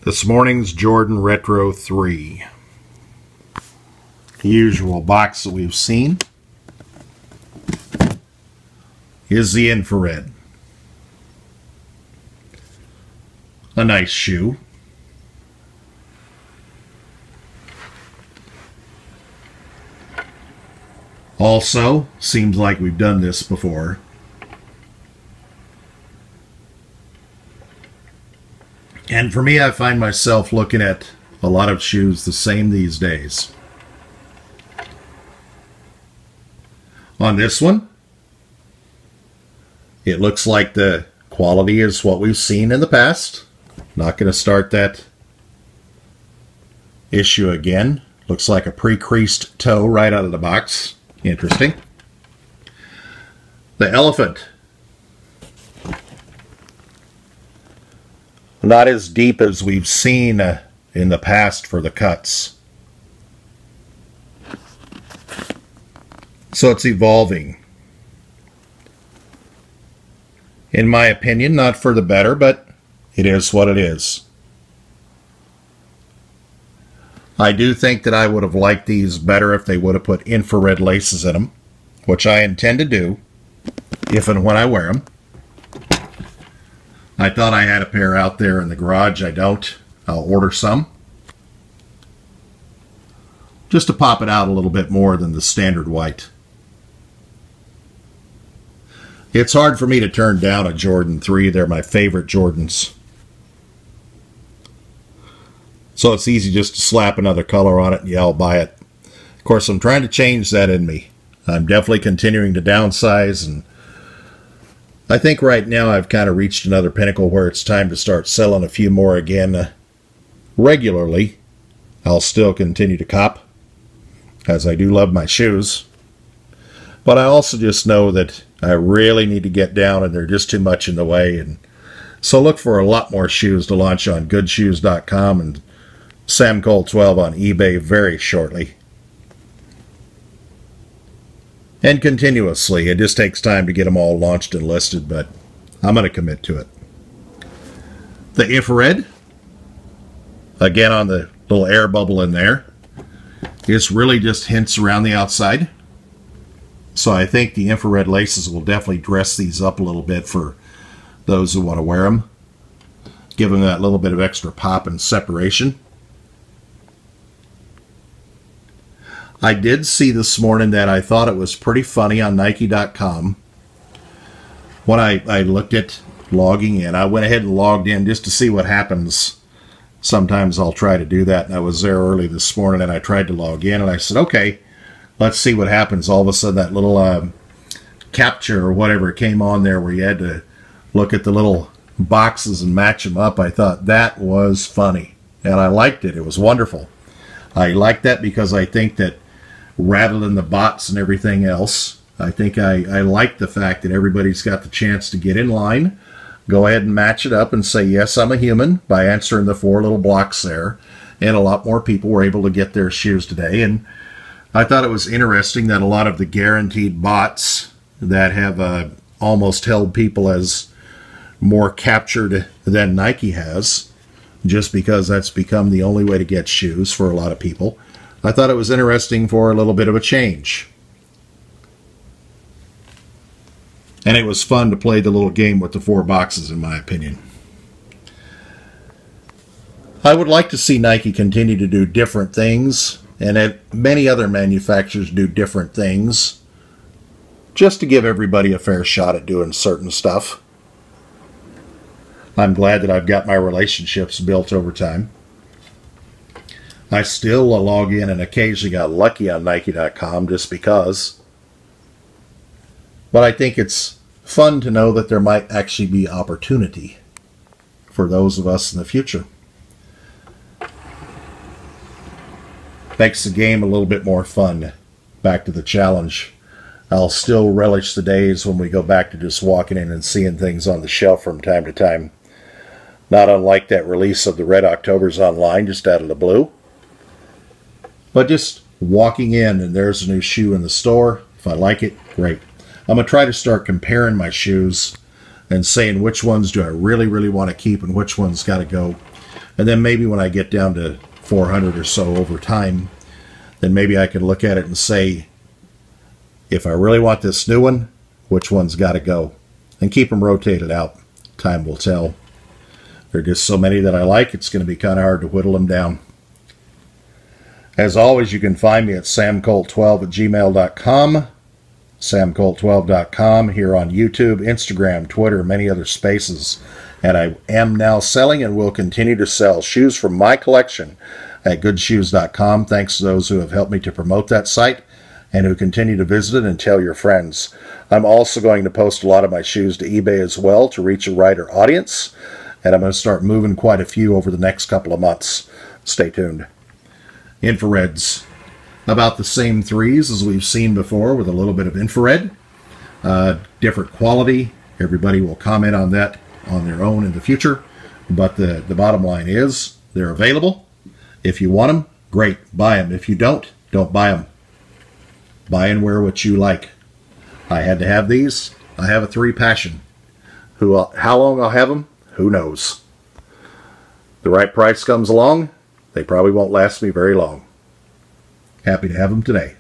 This morning's Jordan Retro 3. The usual box that we've seen is the infrared. A nice shoe. Also, seems like we've done this before. And for me, I find myself looking at a lot of shoes the same these days. On this one, it looks like the quality is what we've seen in the past. Not going to start that issue again. Looks like a pre-creased toe right out of the box. Interesting. The elephant. Not as deep as we've seen in the past for the cuts. So it's evolving. In my opinion, not for the better, but it is what it is. I do think that I would have liked these better if they would have put infrared laces in them, which I intend to do if and when I wear them. I thought I had a pair out there in the garage. I don't. I'll order some, just to pop it out a little bit more than the standard white. It's hard for me to turn down a Jordan 3. They're my favorite Jordans. So it's easy just to slap another color on it and yeah, I'll buy it. Of course, I'm trying to change that in me. I'm definitely continuing to downsize, and I think right now I've kind of reached another pinnacle where it's time to start selling a few more again regularly. I'll still continue to cop, as I do love my shoes. But I also just know that I really need to get down and they're just too much in the way. And so look for a lot more shoes to launch on goodshoes.com and Sam Cole 12 on eBay very shortly. And continuously. It just takes time to get them all launched and listed, but I'm going to commit to it. The infrared, again on the little air bubble in there, it's really just hints around the outside. So I think the infrared laces will definitely dress these up a little bit for those who want to wear them. Give them that little bit of extra pop and separation. I did see this morning that I thought it was pretty funny on Nike.com. When I looked at logging in, I went ahead and logged in just to see what happens. Sometimes I'll try to do that, and I was there early this morning and I tried to log in and I said, okay, let's see what happens. All of a sudden that little capture or whatever came on there where you had to look at the little boxes and match them up. I thought that was funny and I liked it. It was wonderful. I like that because I think that rather than the bots and everything else, I think I like the fact that everybody's got the chance to get in line, go ahead and match it up and say, yes, I'm a human, by answering the 4 little blocks there. And a lot more people were able to get their shoes today. And I thought it was interesting that a lot of the guaranteed bots that have almost held people as more captured than Nike has, just because that's become the only way to get shoes for a lot of people. I thought it was interesting for a little bit of a change. And it was fun to play the little game with the 4 boxes, in my opinion. I would like to see Nike continue to do different things, and that many other manufacturers do different things, just to give everybody a fair shot at doing certain stuff. I'm glad that I've got my relationships built over time. I still log in and occasionally got lucky on Nike.com just because. But I think it's fun to know that there might actually be opportunity for those of us in the future. Makes the game a little bit more fun. Back to the challenge. I'll still relish the days when we go back to just walking in and seeing things on the shelf from time to time. Not unlike that release of the Red Octobers online just out of the blue. But just walking in and there's a new shoe in the store. If I like it, great. I'm going to try to start comparing my shoes and saying which ones do I really, really want to keep and which ones got to go. And then maybe when I get down to 400 or so over time, then maybe I can look at it and say, if I really want this new one, which one's got to go? And keep them rotated out. Time will tell. There are just so many that I like, it's going to be kind of hard to whittle them down. As always, you can find me at samcolt12@gmail.com, samcolt12.com, here on YouTube, Instagram, Twitter, many other spaces. And I am now selling and will continue to sell shoes from my collection at goodshoes.com. Thanks to those who have helped me to promote that site and who continue to visit it and tell your friends. I'm also going to post a lot of my shoes to eBay as well to reach a wider audience, and I'm going to start moving quite a few over the next couple of months. Stay tuned. Infrareds. About the same threes as we've seen before with a little bit of infrared. Different quality. Everybody will comment on that on their own in the future. But the bottom line is they're available. If you want them, great. Buy them. If you don't buy them. Buy and wear what you like. I had to have these. I have a 3 Passion. How long I'll have them, who knows. The right price comes along, they probably won't last me very long. Happy to have them today.